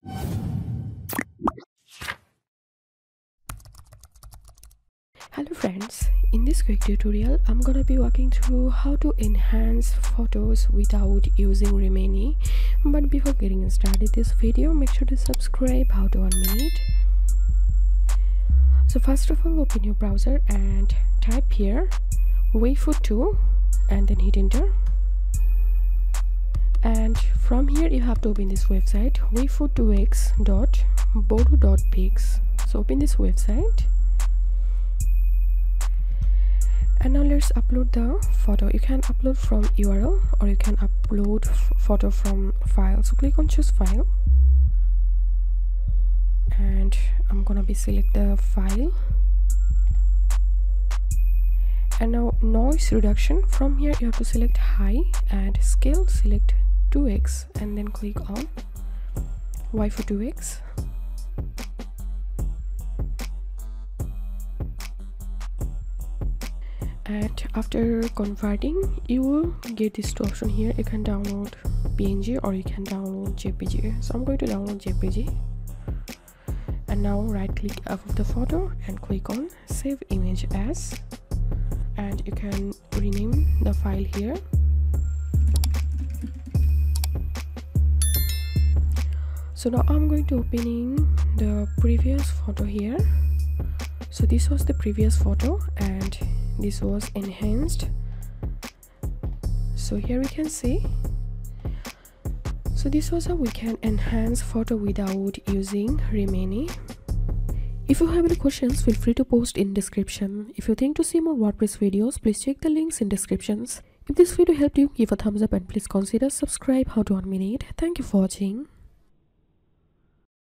Hello friends, in this quick tutorial I'm gonna be walking through how to enhance photos without using remini. But before getting started this video, make sure to subscribe. How to 1 minute. So first of all, open your browser and type here wayfoot2 and then hit enter. And from here you have to open this website wayfoot2x.bodo.pics. So open this website. And now let's upload the photo. You can upload from URL or you can upload photo from file. So click on choose file. And I'm gonna be select the file. And now noise reduction. From here you have to select high and scale, select 2x and then click on wayfoot2x. And after converting, you will get this two option here. You can download PNG or you can download JPG. So I'm going to download JPG. And now right click above the photo and click on save image as, and you can rename the file here. So now I'm going to opening the previous photo here. So this was the previous photo and this was enhanced. So here we can see. So this was how we can enhance photo without using remini. If you have any questions, feel free to post in description. If you think to see more WordPress videos, please check the links in descriptions. If this video helped you, give a thumbs up and please consider subscribe. How to 1 minute. Thank you for watching.